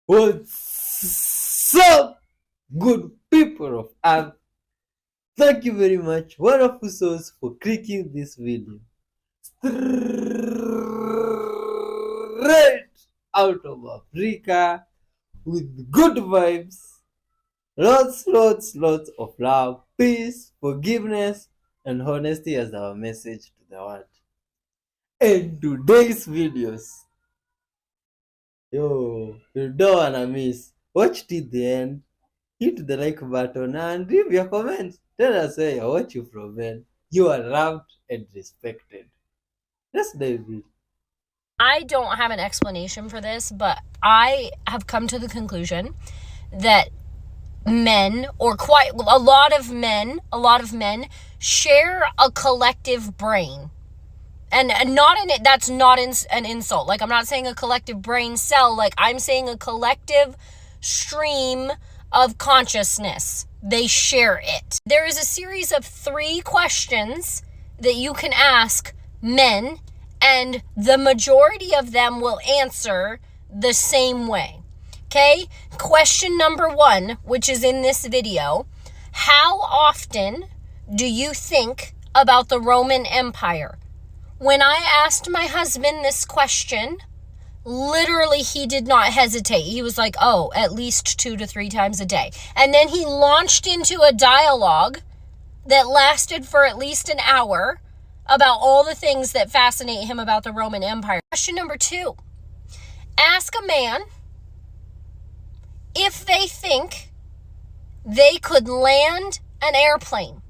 What's up, good people of Earth? Thank you very much, wonderful souls, for clicking this video. Straight out of Africa with good vibes, lots of love, peace, forgiveness, and honesty as our message to the world. In today's videos, you don't wanna miss. Watch till the end. Hit the like button and leave your comments. Tell us where you're watching from, man. You are loved and respected. Let's dive in. I don't have an explanation for this, but I have come to the conclusion that men, or quite a lot of men, share a collective brain. And not in it, that's not an insult. Like, I'm not saying a collective brain cell, like, I'm saying a collective stream of consciousness. They share it. There is a series of 3 questions that you can ask men, and the majority of them will answer the same way. Okay? Question number 1, which is in this video: how often do you think about the Roman Empire? When I asked my husband this question, literally he did not hesitate. He was like, oh, at least 2 to 3 times a day. And then he launched into a dialogue that lasted for at least an hour about all the things that fascinate him about the Roman Empire. Question number 2, ask a man if they think they could land an airplane.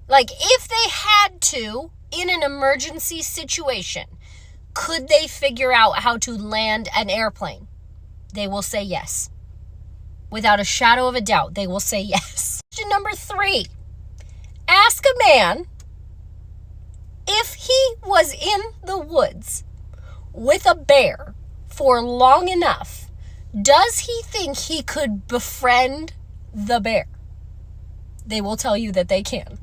Like, if they had to, in an emergency situation, could they figure out how to land an airplane? They will say yes. Without a shadow of a doubt, they will say yes. Question number 3, ask a man if he was in the woods with a bear for long enough, does he think he could befriend the bear? They will tell you that they can.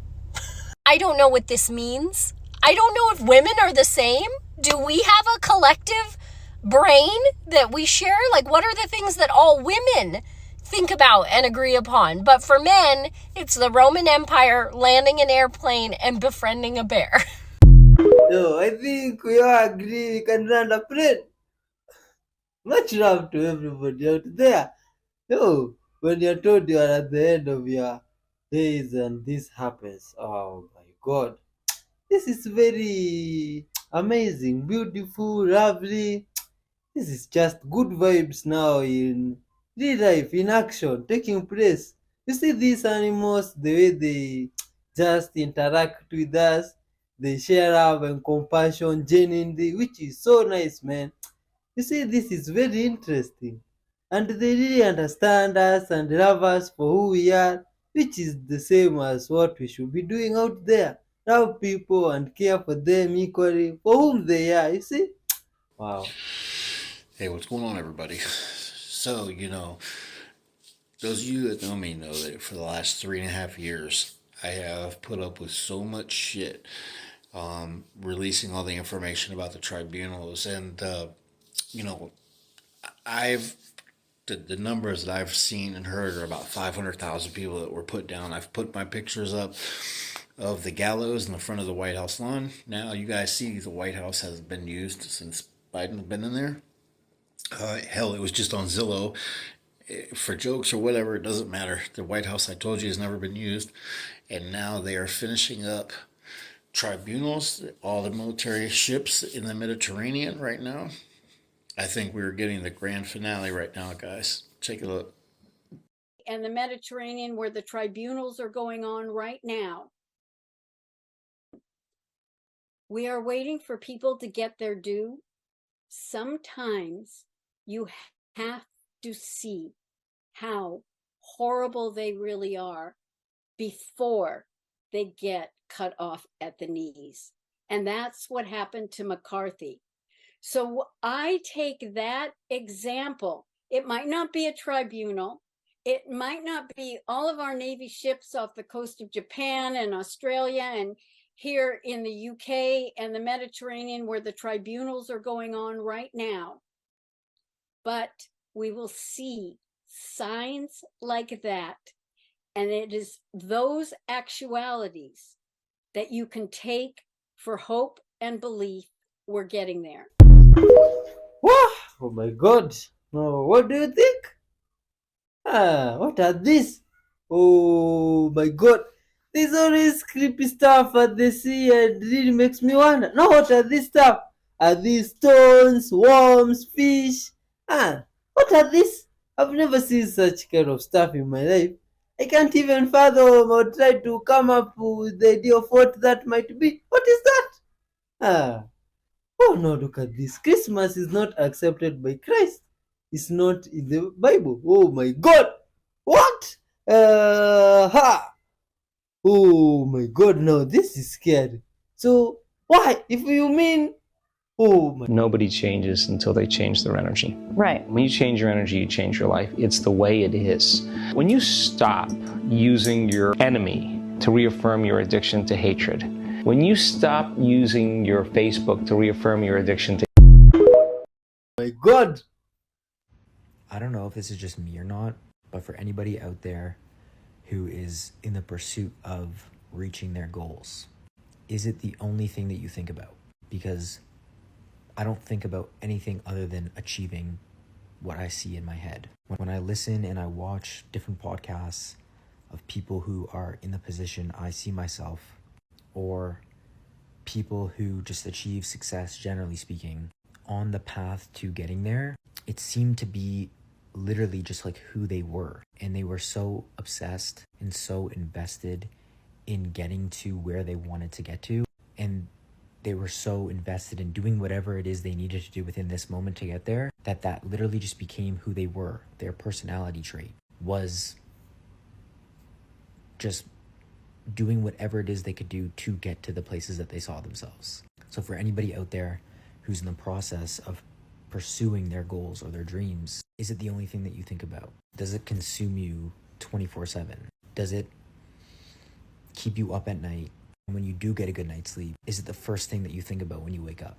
I don't know what this means. I don't know if women are the same. Do we have a collective brain that we share? Like, what are the things that all women think about and agree upon? But for men, it's the Roman Empire, landing an airplane, and befriending a bear. No, I think we all agree we can run a plane. Much love to everybody out there. No, when you're told you are at the end of your days and this happens, oh my god. This is very amazing, beautiful, lovely. This is just good vibes now in real life, in action, taking place. You see these animals, the way they just interact with us, they share love and compassion genuinely, which is so nice, man. You see, this is very interesting. And they really understand us and love us for who we are, which is the same as what we should be doing out there. Love people and care for them equally for whom they are, you see? Wow. Hey, what's going on, everybody? So, those of you that know me know that for the last 3.5 years, I have put up with so much shit, releasing all the information about the tribunals. And, you know, I've the numbers that I've seen and heard are about 500,000 people that were put down. I've put my pictures up of the gallows in the front of the White House lawn. Now, you guys see the White House has been used since Biden's been in there. Hell, it was just on Zillow for jokes or whatever. It doesn't matter. The White House, I told you, has never been used. And now they are finishing up tribunals, all the military ships in the Mediterranean right now. I think we're getting the grand finale right now, guys. Take a look. And the Mediterranean, where the tribunals are going on right now. We are waiting for people to get their due. Sometimes you have to see how horrible they really are before they get cut off at the knees. And that's what happened to McCarthy. So I take that example. It might not be a tribunal. It might not be all of our Navy ships off the coast of Japan and Australia and here in the UK and the Mediterranean, where the tribunals are going on right now. But we will see signs like that. And it is those actualities that you can take for hope and belief we're getting there. Wow! Oh my God! No, what do you think? What are these? Oh my God! There's always creepy stuff at the sea and really makes me wonder. Now what are these stuff? Are these stones, worms, fish? What are these? I've never seen such kind of stuff in my life. I can't even fathom or try to come up with the idea of what that might be. What is that? Ah, oh no, look at this. Christmas is not accepted by Christ. It's not in the Bible. Oh my God! What? Ha! Oh my God, no, this is scary. So, why? If you mean, oh my. Nobody changes until they change their energy. Right. When you change your energy, you change your life. It's the way it is. When you stop using your enemy to reaffirm your addiction to hatred, when you stop using your Facebook to reaffirm your addiction to My God! I don't know if this is just me or not, but for anybody out there who is in the pursuit of reaching their goals, is it the only thing that you think about? Because I don't think about anything other than achieving what I see in my head. When I listen and I watch different podcasts of people who are in the position I see myself, or people who just achieve success, generally speaking, on the path to getting there, it seemed to be literally just like who they were. And they were so obsessed and so invested in getting to where they wanted to get to. And they were so invested in doing whatever it is they needed to do within this moment to get there, that literally just became who they were. Their personality trait was just doing whatever it is they could do to get to the places that they saw themselves. So for anybody out there who's in the process of pursuing their goals or their dreams, is it the only thing that you think about? Does it consume you 24/7? Does it keep you up at night? And when you do get a good night's sleep, is it the first thing that you think about when you wake up?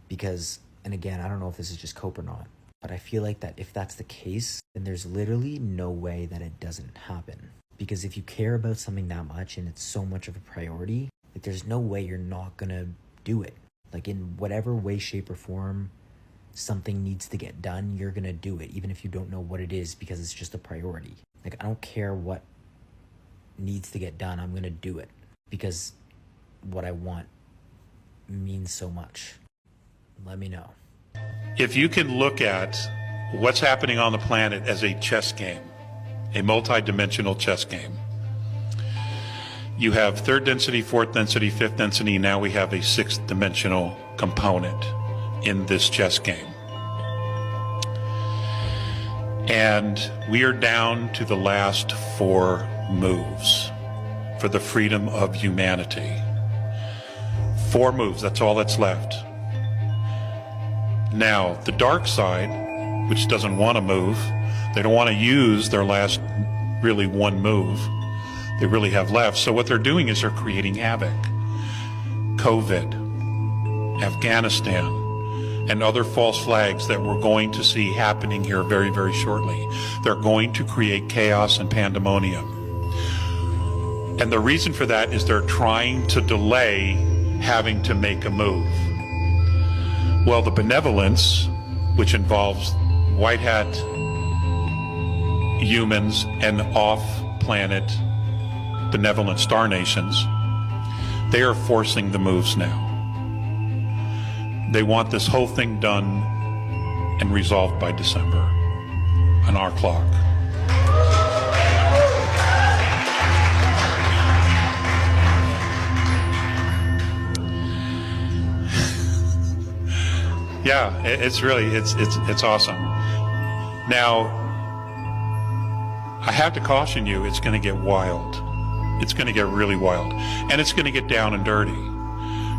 Because, and again, I don't know if this is just cope or not, but I feel like that if that's the case, then there's literally no way that it doesn't happen. Because if you care about something that much and it's so much of a priority, like there's no way you're not gonna do it. Like in whatever way, shape, or form something needs to get done, you're gonna do it, even if you don't know what it is, because it's just a priority. Like I don't care what needs to get done, I'm gonna do it because what I want means so much. Let me know. If you can look at what's happening on the planet as a chess game, a multi-dimensional chess game, you have third density, fourth density, fifth density. Now we have a sixth dimensional component in this chess game. And we are down to the last 4 moves for the freedom of humanity. 4 moves, that's all that's left. Now, the dark side, which doesn't want to move, they don't want to use their last really 1 move they really have left. So what they're doing is they're creating havoc. COVID, Afghanistan, and other false flags that we're going to see happening here very, very shortly. They're going to create chaos and pandemonium. And the reason for that is they're trying to delay having to make a move. Well, the benevolence, which involves white hat humans and off-planet benevolent star nations, they are forcing the moves now. They want this whole thing done and resolved by December on our clock. Yeah, it's really, it's awesome. Now, I have to caution you, it's going to get wild. It's going to get really wild. And it's going to get down and dirty.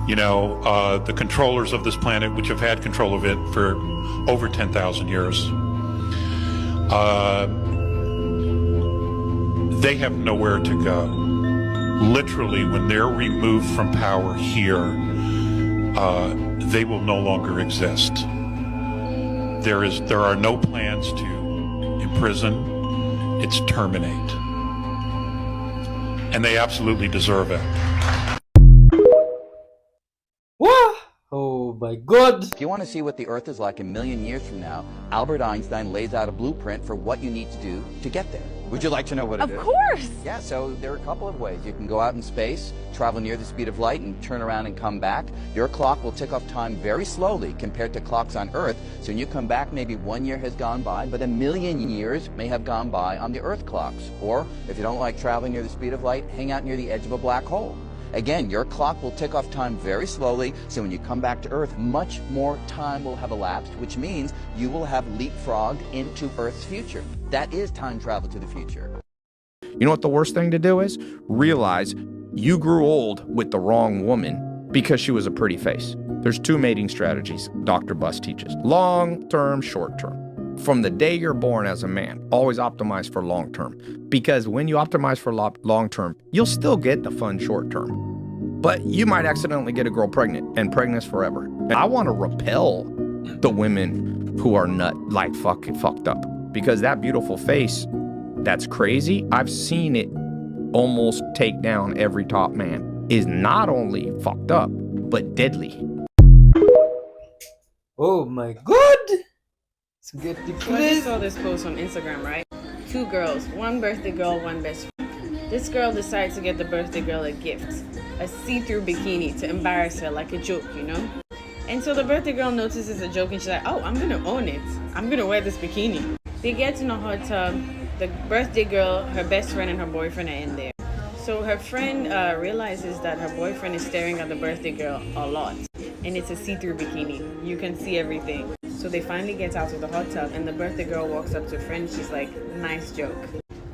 You know, the controllers of this planet, which have had control of it for over 10,000 years, they have nowhere to go. Literally, when they're removed from power here, they will no longer exist. There are no plans to prison, it's terminate. And they absolutely deserve it. What? Oh my God. If you want to see what the Earth is like a million years from now, Albert Einstein lays out a blueprint for what you need to do to get there. Would you like to know what it is? Of course! Yeah, so there are a couple of ways. You can go out in space, travel near the speed of light, and turn around and come back. Your clock will tick off time very slowly compared to clocks on Earth. So when you come back, maybe 1 year has gone by, but a million years may have gone by on the Earth clocks. Or, if you don't like traveling near the speed of light, hang out near the edge of a black hole. Again, your clock will tick off time very slowly, so when you come back to Earth, much more time will have elapsed, which means you will have leapfrogged into Earth's future. That is time travel to the future. You know what the worst thing to do is? Realize you grew old with the wrong woman because she was a pretty face. There's 2 mating strategies Dr. Buss teaches. Long-term, short-term. From the day you're born as a man, always optimize for long-term. Because when you optimize for long-term, you'll still get the fun short-term. But you might accidentally get a girl pregnant, and pregnant's forever. And I want to repel the women who are fucked up. Because that beautiful face, that's crazy. I've seen it almost take down every top man. Is not only fucked up, but deadly. Oh my God. Get the So I just saw this post on Instagram, right? 2 girls, one birthday girl, one best friend. This girl decides to get the birthday girl a gift, a see-through bikini to embarrass her like a joke, you know? And so the birthday girl notices a joke and she's like, oh, I'm gonna own it. I'm gonna wear this bikini. They get in a hot tub. The birthday girl, her best friend, and her boyfriend are in there. So her friend realizes that her boyfriend is staring at the birthday girl a lot. And it's a see-through bikini. You can see everything. So they finally get out of the hot tub and the birthday girl walks up to her friend and she's like, nice joke.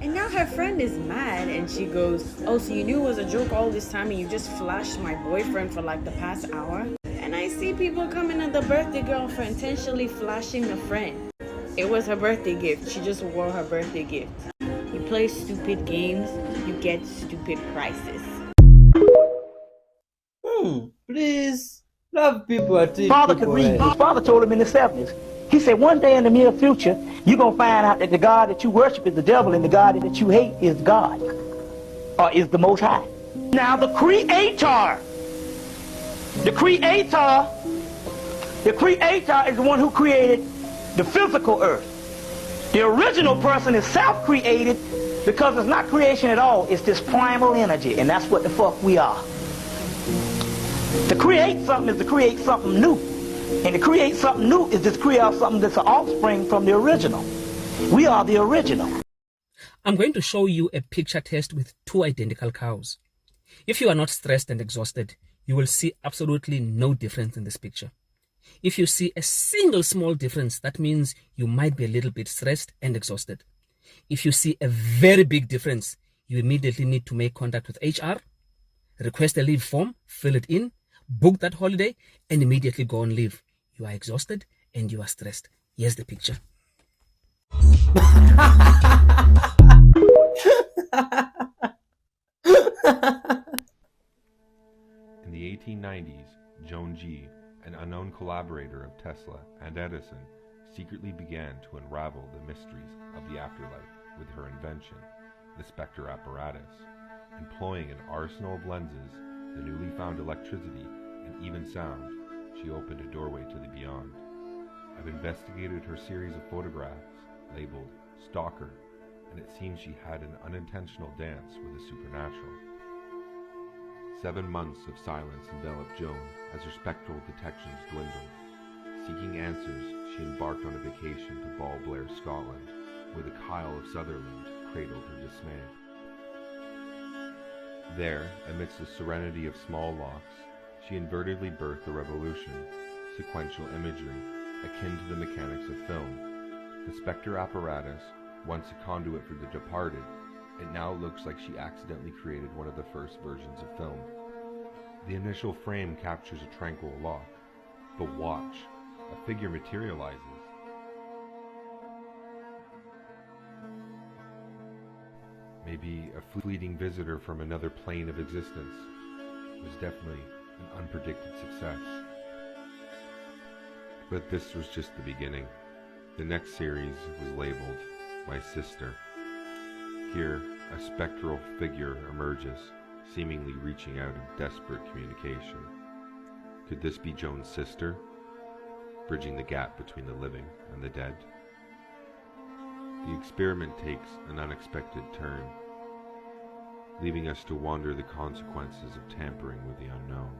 And now her friend is mad and she goes, oh, so you knew it was a joke all this time and you just flashed my boyfriend for like the past hour? And I see people coming at the birthday girl for intentionally flashing a friend. It was her birthday gift. She just wore her birthday gift. You play stupid games, you get stupid prices. Please. Love people are treat Father could people read. well. His father told him in the 70s. He said, one day in the near future, you're going to find out that the God that you worship is the devil and the God that you hate is God. Or is the Most High. Now the Creator is the one who created the physical earth. The original person is self-created because it's not creation at all. It's this primal energy, and that's what the fuck we are. To create something is to create something new. And to create something new is to create something that's an offspring from the original. We are the original. I'm going to show you a picture test with 2 identical cows. If you are not stressed and exhausted, you will see absolutely no difference in this picture. If you see a single small difference, that means you might be a little bit stressed and exhausted. If you see a very big difference, you immediately need to make contact with HR, request a leave form, fill it in, book that holiday, and immediately go on leave. You are exhausted and you are stressed. Here's the picture. In the 1890s, Joan G., an unknown collaborator of Tesla and Edison, secretly began to unravel the mysteries of the afterlife with her invention, the Spectre apparatus. Employing an arsenal of lenses, the newly found electricity, and even sound, she opened a doorway to the beyond. I've investigated her series of photographs, labeled Stalker, and it seems she had an unintentional dance with the supernatural. 7 months of silence enveloped Joan as her spectral detections dwindled. Seeking answers, she embarked on a vacation to Ball Blair, Scotland, where the Kyle of Sutherland cradled her dismay. There, amidst the serenity of small locks, she invertedly birthed a revolution, sequential imagery, akin to the mechanics of film. The Spectre apparatus, once a conduit for the departed, it now looks like she accidentally created one of the first versions of film. The initial frame captures a tranquil lock, but watch, a figure materializes. Maybe a fleeting visitor from another plane of existence. It was definitely an unpredicted success. But this was just the beginning. The next series was labeled my sister. Here, a spectral figure emerges, seemingly reaching out in desperate communication. Could this be Joan's sister, bridging the gap between the living and the dead? The experiment takes an unexpected turn, leaving us to wonder the consequences of tampering with the unknown.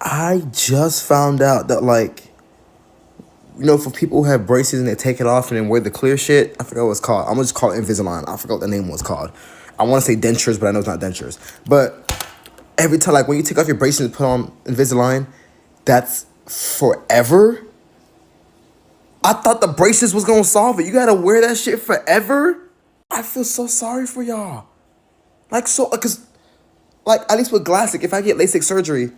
I just found out that, like, you know, for people who have braces and they take it off and then wear the clear shit, I forgot what it's called. I'm gonna just call it Invisalign. I forgot what the name was called. I want to say dentures, but I know it's not dentures. But every time, like, when you take off your braces and put on Invisalign, that's forever. I thought the braces was gonna solve it. You gotta wear that shit forever. I feel so sorry for y'all. Like, so, cause, like, at least with Glassic, if I get LASIK surgery,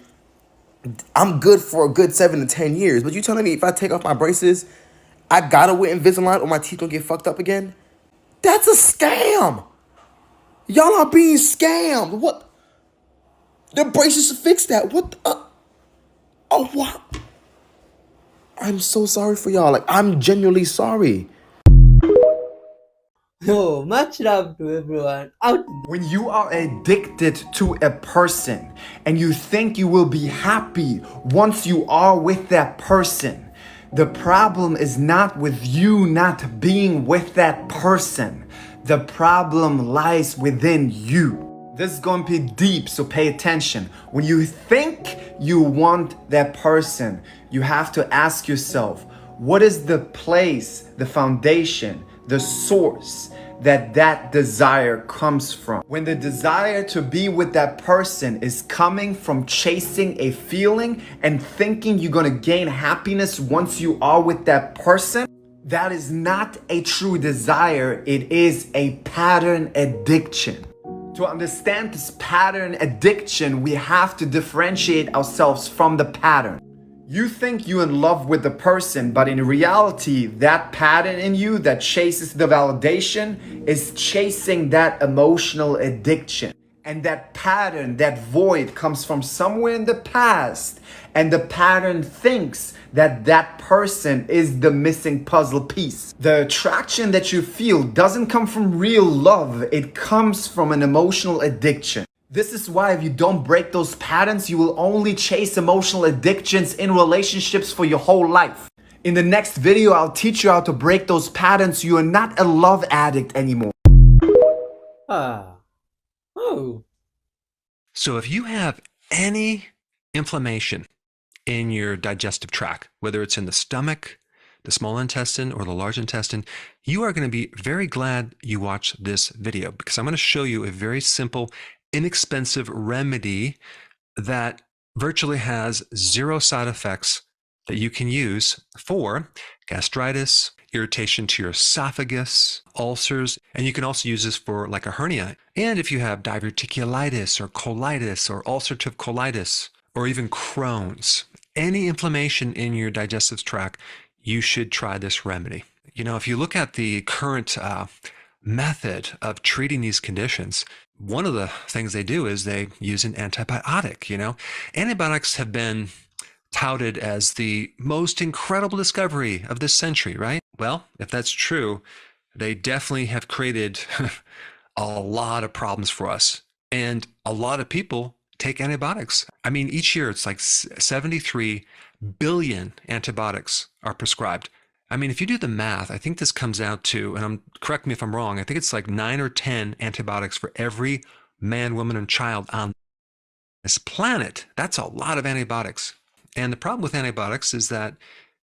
I'm good for a good 7 to 10 years. But you telling me if I take off my braces, I gotta wear Invisalign or my teeth gonna get fucked up again? That's a scam. Y'all are being scammed. What? The braces should fix that. What? Oh, what? I'm so sorry for y'all. Like, I'm genuinely sorry. Yo, much love to everyone out there. When you are addicted to a person and you think you will be happy once you are with that person, the problem is not with you not being with that person. The problem lies within you. This is going to be deep, so pay attention. When you think you want that person, you have to ask yourself, what is the place, the foundation, the source that desire comes from? When the desire to be with that person is coming from chasing a feeling and thinking you're gonna gain happiness once you are with that person, that is not a true desire. It is a pattern addiction. To understand this pattern addiction, we have to differentiate ourselves from the pattern. You think you're in love with the person, but in reality, that pattern in you that chases the validation is chasing that emotional addiction. And that pattern, that void comes from somewhere in the past. And the pattern thinks that that person is the missing puzzle piece. The attraction that you feel doesn't come from real love. It comes from an emotional addiction. This is why if you don't break those patterns, you will only chase emotional addictions in relationships for your whole life. In the next video, I'll teach you how to break those patterns so you are not a love addict anymore. So if you have any inflammation in your digestive tract, whether it's in the stomach, the small intestine, or the large intestine, you are going to be very glad you watched this video, because I'm going to show you a very simple, inexpensive remedy that virtually has zero side effects that you can use for gastritis, irritation to your esophagus, ulcers, and you can also use this for like a hernia. And if you have diverticulitis or colitis or ulcerative colitis or even Crohn's, any inflammation in your digestive tract, you should try this remedy. You know, if you look at the current method of treating these conditions, one of the things they do is they use an antibiotic. You know, antibiotics have been touted as the most incredible discovery of this century, right? Well, if that's true, they definitely have created a lot of problems for us. And a lot of people take antibiotics. I mean, each year it's like 73 billion antibiotics are prescribed. I mean, if you do the math, I think this comes out to, and correct me if I'm wrong, I think it's like 9 or 10 antibiotics for every man, woman, and child on this planet. That's a lot of antibiotics. And the problem with antibiotics is that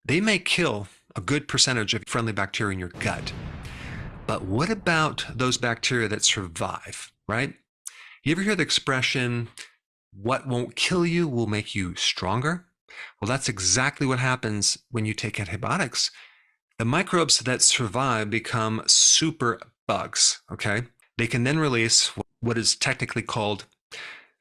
they may kill a good percentage of friendly bacteria in your gut. But what about those bacteria that survive, right? You ever hear the expression, what won't kill you will make you stronger? Well, that's exactly what happens when you take antibiotics. The microbes that survive become super bugs, okay? They can then release what is technically called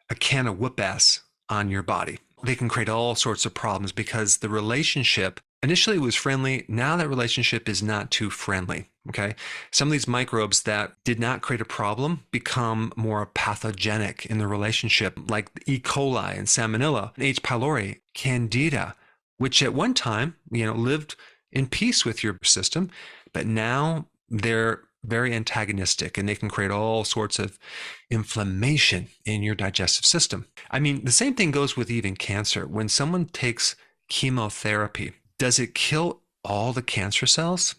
a can of whoop ass on your body. They can create all sorts of problems because the relationship initially was friendly. Now that relationship is not too friendly, okay? Some of these microbes that did not create a problem become more pathogenic in the relationship, like E. coli and Salmonella, H. pylori, Candida, which at one time, lived in peace with your system, but now they're very antagonistic and they can create all sorts of inflammation in your digestive system. I mean, the same thing goes with even cancer. When someone takes chemotherapy, does it kill all the cancer cells?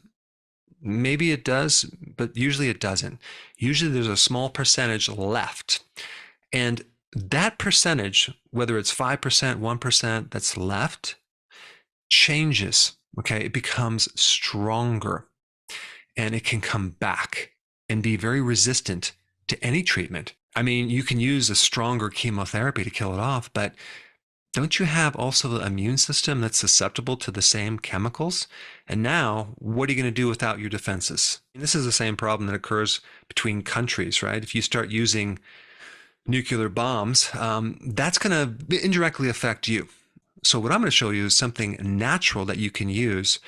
Maybe it does, but usually it doesn't. Usually there's a small percentage left. And that percentage, whether it's 5%, 1% that's left, changes, okay? It becomes stronger and it can come back and be very resistant to any treatment. I mean, you can use a stronger chemotherapy to kill it off, but don't you have also the immune system that's susceptible to the same chemicals? And now, what are you going to do without your defenses? And this is the same problem that occurs between countries, right? If you start using nuclear bombs, that's going to indirectly affect you. So what I'm going to show you is something natural that you can use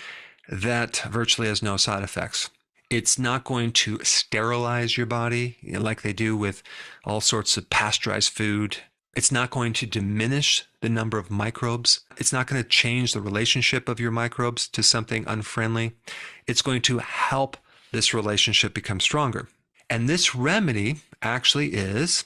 that virtually has no side effects. It's not going to sterilize your body like they do with all sorts of pasteurized food. It's not going to diminish the number of microbes. It's not going to change the relationship of your microbes to something unfriendly. It's going to help this relationship become stronger. And this remedy actually is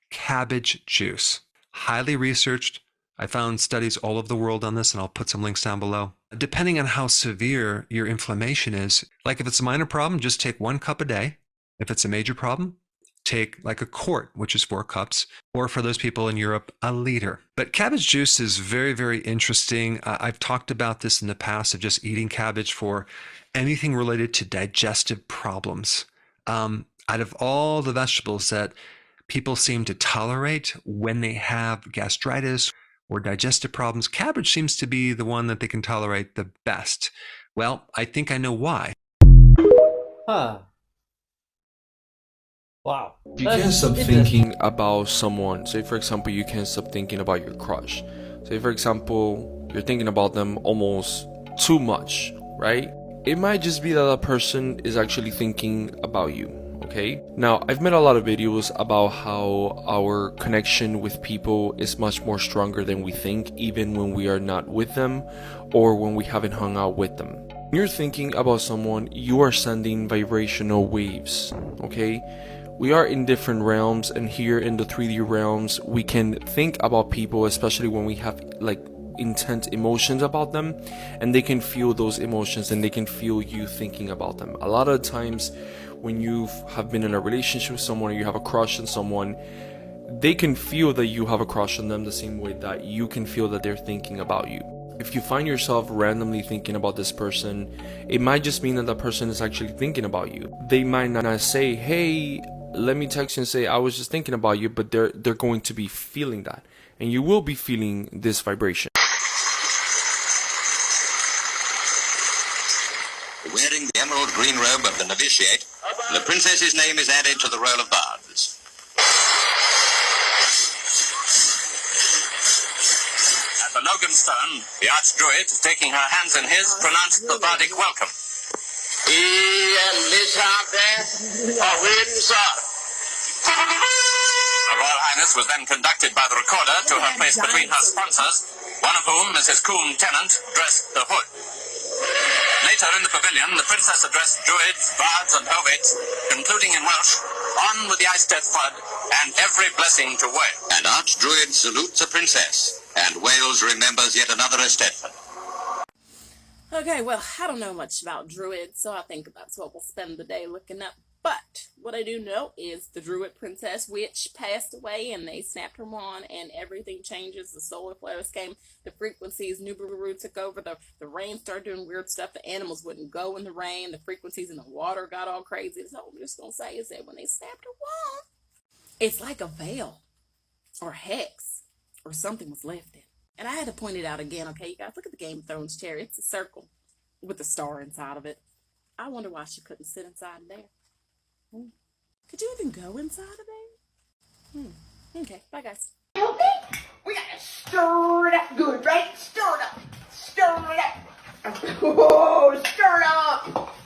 cabbage juice. Highly researched. I found studies all over the world on this, and I'll put some links down below. Depending on how severe your inflammation is, like if it's a minor problem, just take 1 cup a day. If it's a major problem, take like a quart, which is 4 cups, or for those people in Europe, a liter. But cabbage juice is very, very interesting. I've talked about this in the past of just eating cabbage for anything related to digestive problems. Out of all the vegetables that people seem to tolerate when they have gastritis or digestive problems, cabbage seems to be the one that they can tolerate the best. Well, I think I know why. Huh. Wow. You can't stop thinking about someone. Say, for example, you can't stop thinking about your crush. Say, for example, you're thinking about them almost too much, right? It might just be that a person is actually thinking about you, okay? Now, I've made a lot of videos about how our connection with people is much more stronger than we think, even when we are not with them or when we haven't hung out with them. When you're thinking about someone, you are sending vibrational waves, okay? We are in different realms, and here in the 3D realms, we can think about people, especially when we have like intense emotions about them, and they can feel those emotions and they can feel you thinking about them. A lot of times when you have been in a relationship with someone or you have a crush on someone, they can feel that you have a crush on them the same way that you can feel that they're thinking about you. If you find yourself randomly thinking about this person, it might just mean that that person is actually thinking about you. They might not say, hey, let me text you and say I was just thinking about you, but they're going to be feeling that, and you will be feeling this vibration. Wearing the emerald green robe of the novitiate, the princess's name is added to the roll of bards. At the Logan Stone, the archdruid, taking her hands in his, pronounced the bardic welcome. Her Royal Highness was then conducted by the recorder to her place between her sponsors, one of whom, Mrs. Coombe Tennant, dressed the hood. Later in the pavilion, the princess addressed druids, bards, and hobbits, concluding in Welsh, "On with the ice death flood, and every blessing to Wales." An archdruid salutes a princess, and Wales remembers yet another Eisteddfod. Okay, well, I don't know much about druids, so I think that's what we'll spend the day looking up. But what I do know is the druid princess witch passed away, and they snapped her wand, and everything changes. The solar flares came, the frequencies, Nibiru took over, the rain started doing weird stuff, the animals wouldn't go in the rain, the frequencies in the water got all crazy. So what I'm just going to say is that when they snapped her wand, it's like a veil, or hex, or something was lifted. And I had to point it out again, okay, you guys, look at the Game of Thrones chair. It's a circle with a star inside of it. I wonder why she couldn't sit inside there. Could you even go inside of there? Okay, bye guys. Okay, we gotta stir it up good, right? Stir it up. Stir it up. Oh, stir it up.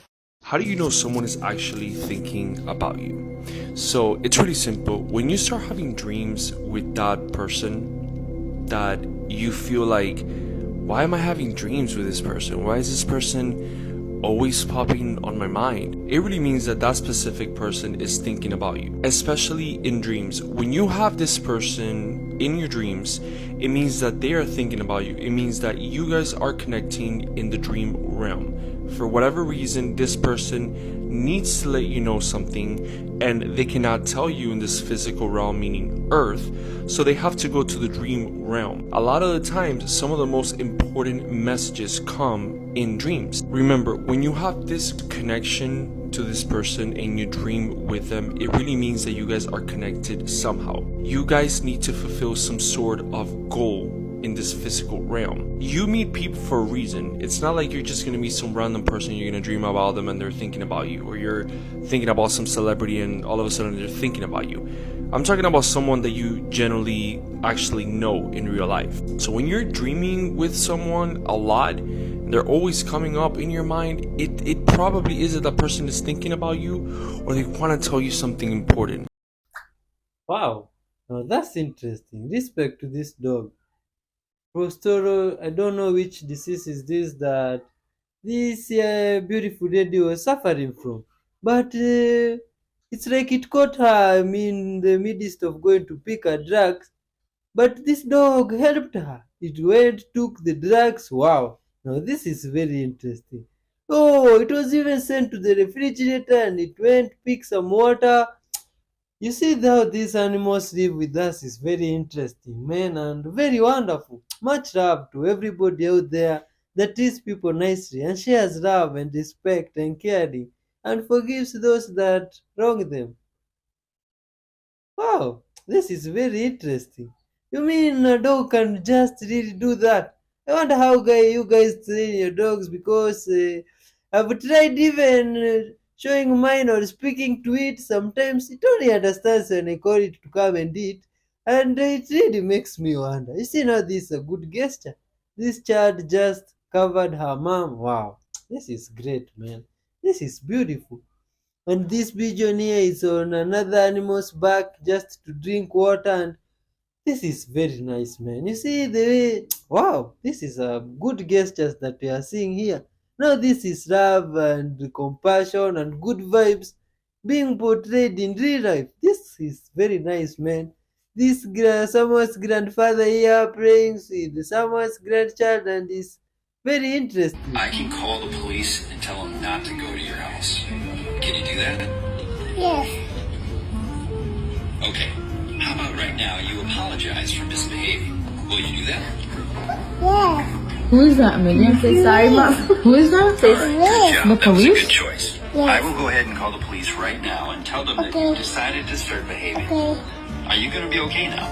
How do you know someone is actually thinking about you? So it's really simple. When you start having dreams with that person that you feel like Why am I having dreams with this person? Why is this person always popping on my mind? It really means that that specific person is thinking about you, especially in dreams. When you have this person in your dreams, it means that they are thinking about you. It means that you guys are connecting in the dream realm. For whatever reason, this person needs to let you know something, and they cannot tell you in this physical realm, meaning Earth, so they have to go to the dream realm. A lot of the times, some of the most important messages come in dreams. Remember, when you have this connection to this person and you dream with them, it really means that you guys are connected somehow. You guys need to fulfill some sort of goal in this physical realm. You meet people for a reason. It's not like you're just gonna meet some random person, you're gonna dream about them and they're thinking about you, or you're thinking about some celebrity and all of a sudden they're thinking about you. I'm talking about someone that you generally actually know in real life. So when you're dreaming with someone a lot, they're always coming up in your mind, it probably is that the person is thinking about you, or they want to tell you something important. Wow, now that's interesting. Respect to this dog. Prostoro, I don't know which disease is this that this beautiful lady was suffering from, but it's like it caught her. I mean, in the midst of going to pick her drugs, but this dog helped her. It went, took the drugs. Wow, now this is very interesting. Oh, it was even sent to the refrigerator and it went, pick some water. You see how these animals live with us is very interesting, man, and very wonderful. Much love to everybody out there that treats people nicely and shares love and respect and caring and forgives those that wrong them. Wow, this is very interesting. You mean a dog can just really do that? I wonder how you guys train your dogs because I've tried even showing mine or speaking to it. Sometimes it only understands when I call it to come and eat, and it really makes me wonder. You see, now this is a good gesture. This child just covered her mom. Wow, this is great, man. This is beautiful. And this pigeon here is on another animal's back just to drink water, and this is very nice, man. You see the way, wow, this is a good gestures that we are seeing here. Now this is love and compassion and good vibes being portrayed in real life. This is very nice, man. This someone's grandfather here praying with someone's grandchild, and is very interesting. I can call the police and tell them not to go to your house. Can you do that? Yes. Okay. How about right now you apologize for misbehaving? Will you do that? Yes. Who is that, Megan? Say sorry, Mom. Who is that? All right, good job. The That was a police? good choice. Yes. I will go ahead and call the police right now and tell them that you decided to start behaving. Okay. Are you going to be okay now?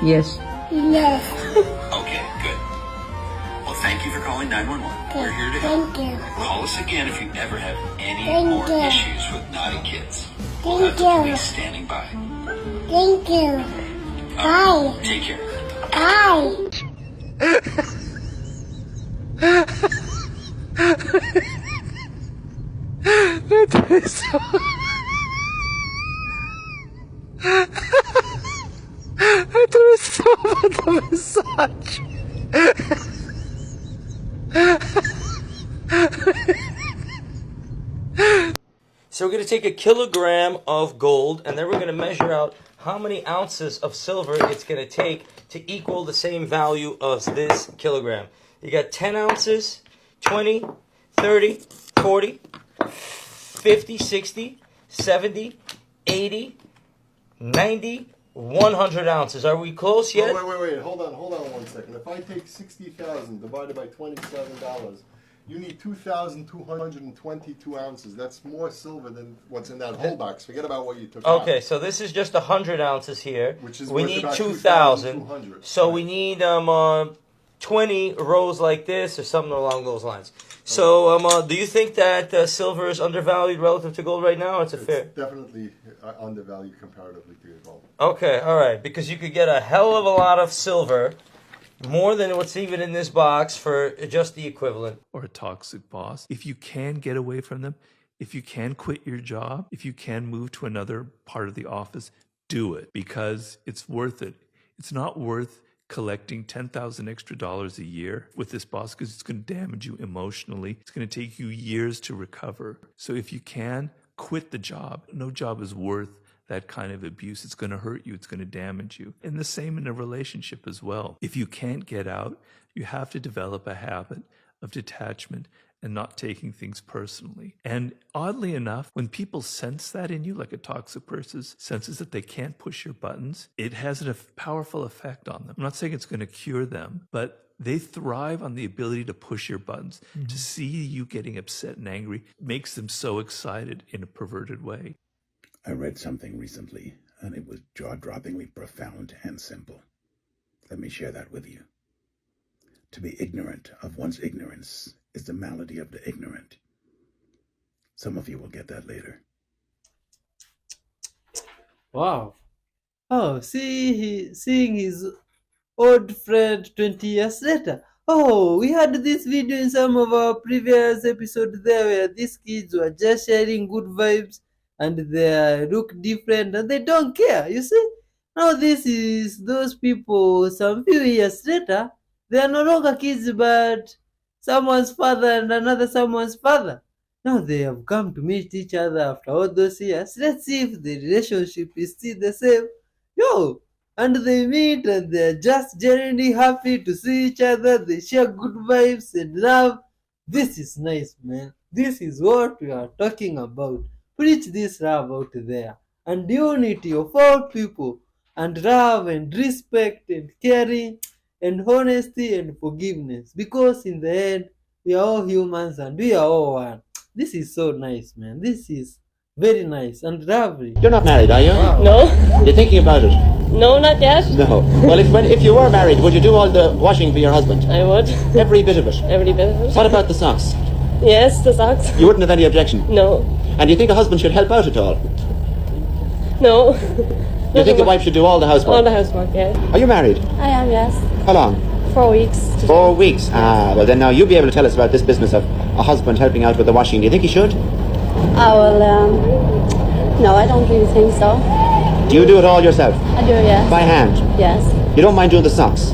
Yes. Yes. Okay, good. Well, thank you for calling 911. We're here to help. Thank you. Call us again if you ever have any Thank more you. issues with naughty kids. We'll Thank have the you. police standing by. Thank you. All right, Bye. take care. Bye. That is so... I do it so much of a massage. So we're going to take a kilogram of gold, and then we're going to measure out how many ounces of silver it's going to take to equal the same value of this kilogram. You got 10 ounces, 20, 30, 40, 50, 60, 70, 80, 90, 100 ounces. Are we close yet? Wait. Hold on 1 second. If I take 60,000 divided by $27, you need 2,222 ounces. That's more silver than what's in that whole box. Forget about what you took out. Okay, so this is just 100 ounces here. Which is we worth need about 2,000. 2,200. So we need 20 rows like this or something along those lines. So do you think that silver is undervalued relative to gold right now? Or it's fair? Definitely undervalued comparatively to gold. Okay, all right, because you could get a hell of a lot of silver, more than what's even in this box, for just the equivalent. Or a toxic boss. If you can get away from them, if you can quit your job, if you can move to another part of the office, do it, because it's worth it. It's not worth collecting $10,000 extra a year with this boss because it's going to damage you emotionally. It's going to take you years to recover. So if you can, quit the job. No job is worth that kind of abuse. It's going to hurt you. It's going to damage you. And the same in a relationship as well. If you can't get out, you have to develop a habit of detachment and not taking things personally. And oddly enough, when people sense that in you, like a toxic person senses that they can't push your buttons, it has a powerful effect on them. I'm not saying it's going to cure them, but they thrive on the ability to push your buttons. Mm-hmm. To see you getting upset and angry makes them so excited in a perverted way. I read something recently, and it was jaw-droppingly profound and simple. Let me share that with you. To be ignorant of one's ignorance is the malady of the ignorant. Some of you will get that later. Wow. Oh, seeing his old friend 20 years later. Oh, we had this video in some of our previous episodes there where these kids were just sharing good vibes and they look different and they don't care, you see? Now this is those people some few years later. They are no longer kids, but someone's father and another someone's father. Now they have come to meet each other after all those years. Let's see if the relationship is still the same. Yo! And they meet and they're just genuinely happy to see each other. They share good vibes and love. This is nice, man. This is what we are talking about. Preach this love out there. And unity of all people. And love and respect and caring and honesty and forgiveness, because in the end we are all humans and we are all one. This is so nice, man. This is very nice and lovely. You're not married, are you? Wow. No. You're thinking about it? No, not yet. No. Well, if you were married, would you do all the washing for your husband? I would. Every bit of it? Every bit of it. What about the socks? Yes, the socks. You wouldn't have any objection? No. And do you think a husband should help out at all? No. Do you think a wife should do all the housework? All the housework, yeah. Are you married? I am, yes. How long? 4 weeks. 4 weeks. Ah, well then now you'll be able to tell us about this business of a husband helping out with the washing. Do you think he should? No, I don't really think so. Do you do it all yourself? I do, yes. By hand? Yes. You don't mind doing the socks?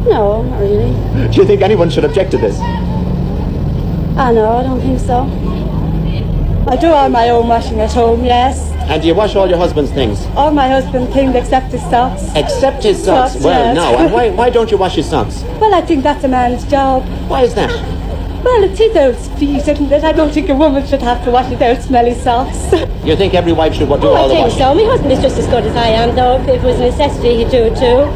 No, not really. Do you think anyone should object to this? No, I don't think so. I do all my own washing at home, yes. And do you wash all your husband's things? All my husband things except his socks. Except his socks? Well, yes. no. And why don't you wash his socks? Well, I think that's a man's job. Why is that? Well, it's his own feet, isn't it? I don't think a woman should have to wash his own smelly socks. You think every wife should do all the washing? I think so. My husband is just as good as I am, though. If it was a necessity, he'd do it too.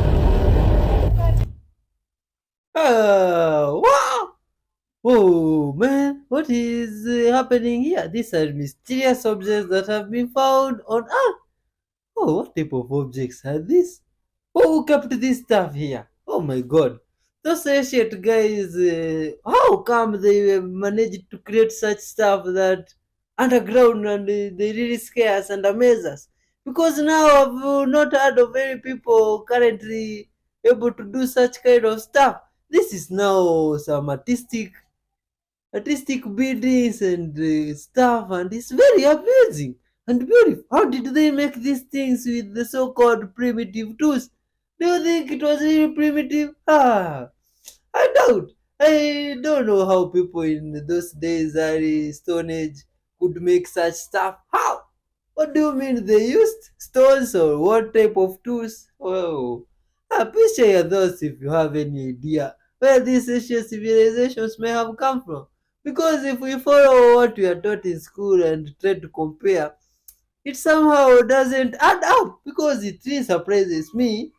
Wow! Oh man, what is happening here? These are mysterious objects that have been found on Earth. Oh, what type of objects are these? Who kept this stuff here? Oh my god. Those ancient guys, how come they managed to create such stuff that underground and they really scare us and amaze us? Because now I've not heard of any people currently able to do such kind of stuff. This is now some artistic buildings and stuff, and it's very amazing and beautiful. How did they make these things with the so-called primitive tools? Do you think it was really primitive? I doubt. I don't know how people in those days, early Stone Age, could make such stuff. How? What do you mean they used stones or what type of tools? Oh, please share your thoughts if you have any idea where these ancient civilizations may have come from. Because if we follow what we are taught in school and try to compare, it somehow doesn't add up, because it really surprises me.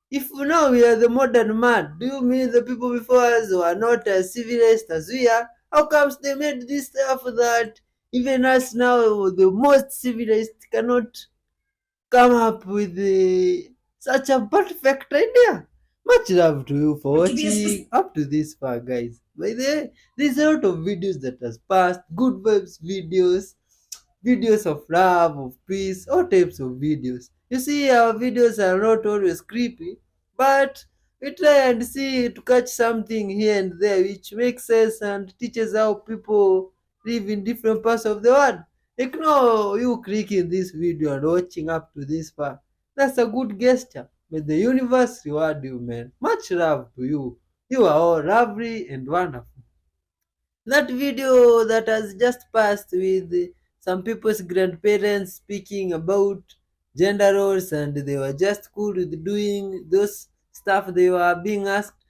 If now we are the modern man, do you mean the people before us were not as civilized as we are? How comes they made this stuff that even us now, the most civilized, cannot come up with such a perfect idea? Much love to you for watching up to this far, guys. By the way, there's a lot of videos that has passed, good vibes videos of love, of peace, all types of videos. You see, our videos are not always creepy, but we try and see to catch something here and there which makes sense and teaches how people live in different parts of the world. Like, no, you clicking this video and watching up to this far. That's a good gesture. May the universe reward you, man. Much love to you. You are all lovely and wonderful. That video that has just passed with some people's grandparents speaking about gender roles and they were just cool with doing those stuff they were being asked,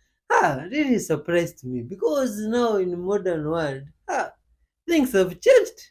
really surprised me because now in modern world, things have changed.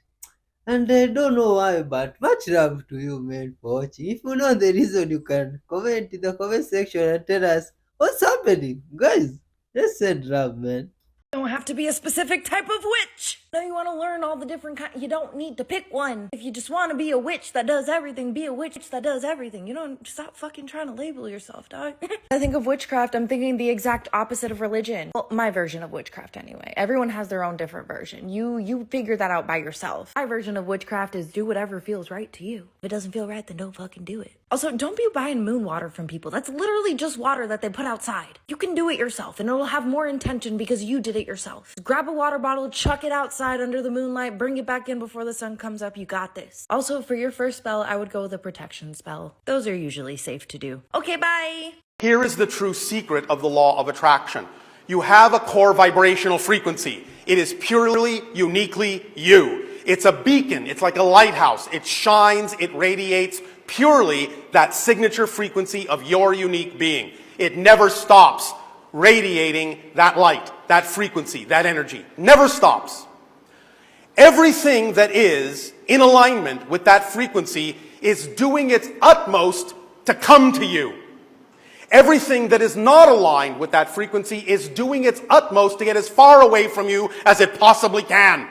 And I don't know why, but much love to you, man, for watching. If you know the reason, you can comment in the comment section and tell us what's happening. Guys, just send love, man. Don't have to be a specific type of witch. No, you want to learn all the different kinds. You don't need to pick one. If you just want to be a witch that does everything, be a witch that does everything. You don't stop fucking trying to label yourself, dog. I think of witchcraft, I'm thinking the exact opposite of religion. Well, my version of witchcraft anyway. Everyone has their own different version. You figure that out by yourself. My version of witchcraft is do whatever feels right to you. If it doesn't feel right, then don't fucking do it. Also, don't be buying moon water from people. That's literally just water that they put outside. You can do it yourself and it'll have more intention because you did it yourself. Grab a water bottle, chuck it outside under the moonlight, bring it back in before the sun comes up. You got this. Also, for your first spell, I would go with a protection spell. Those are usually safe to do. Okay, bye. Here is the true secret of the law of attraction. You have a core vibrational frequency. It is purely, uniquely you. It's a beacon. It's like a lighthouse. It shines, it radiates purely that signature frequency of your unique being. It never stops radiating that light, that frequency, that energy. Never stops. Everything that is in alignment with that frequency is doing its utmost to come to you. Everything that is not aligned with that frequency is doing its utmost to get as far away from you as it possibly can.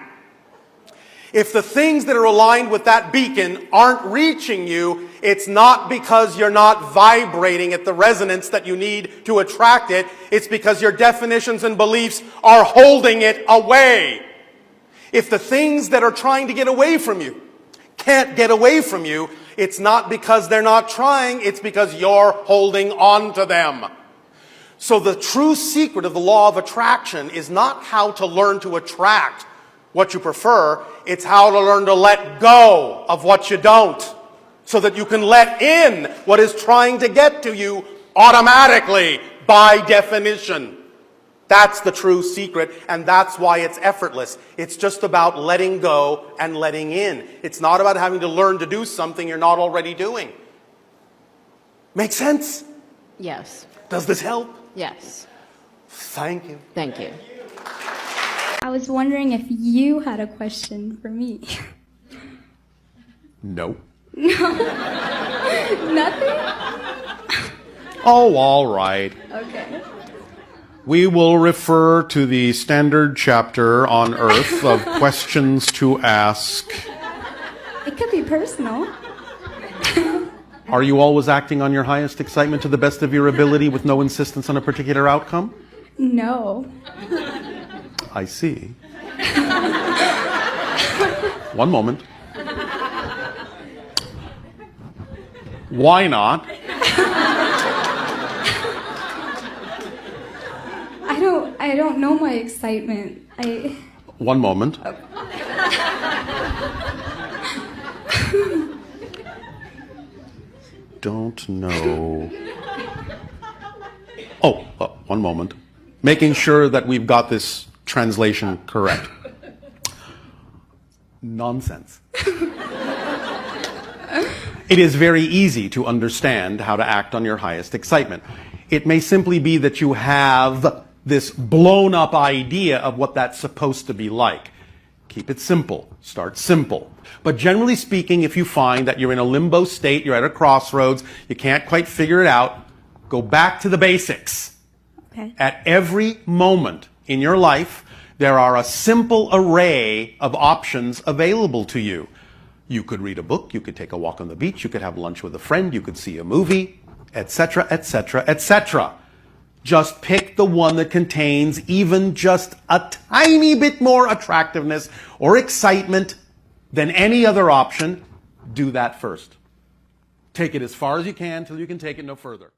If the things that are aligned with that beacon aren't reaching you, it's not because you're not vibrating at the resonance that you need to attract it. It's because your definitions and beliefs are holding it away. If the things that are trying to get away from you can't get away from you, it's not because they're not trying, it's because you're holding on to them. So the true secret of the law of attraction is not how to learn to attract what you prefer, it's how to learn to let go of what you don't, so that you can let in what is trying to get to you automatically, by definition. That's the true secret, and that's why it's effortless. It's just about letting go and letting in. It's not about having to learn to do something you're not already doing. Make sense? Yes. Does this help? Yes. Thank you. Thank you. I was wondering if you had a question for me. No. No. Nothing? Oh, all right. Okay. We will refer to the standard chapter on Earth of questions to ask. It could be personal. Are you always acting on your highest excitement to the best of your ability with no insistence on a particular outcome? No. I see. One moment. Why not? I don't know my excitement. One moment. Don't know. One moment. Making sure that we've got this translation correct. Nonsense. It is very easy to understand how to act on your highest excitement. It may simply be that you have this blown up idea of what that's supposed to be like. Keep it simple. Start simple. But generally speaking, if you find that you're in a limbo state, you're at a crossroads, you can't quite figure it out, go back to the basics. Okay. At every moment in your life, there are a simple array of options available to you. You could read a book, you could take a walk on the beach, you could have lunch with a friend, you could see a movie, etc., etc., etc. Just pick the one that contains even just a tiny bit more attractiveness or excitement than any other option. Do that first. Take it as far as you can till you can take it no further.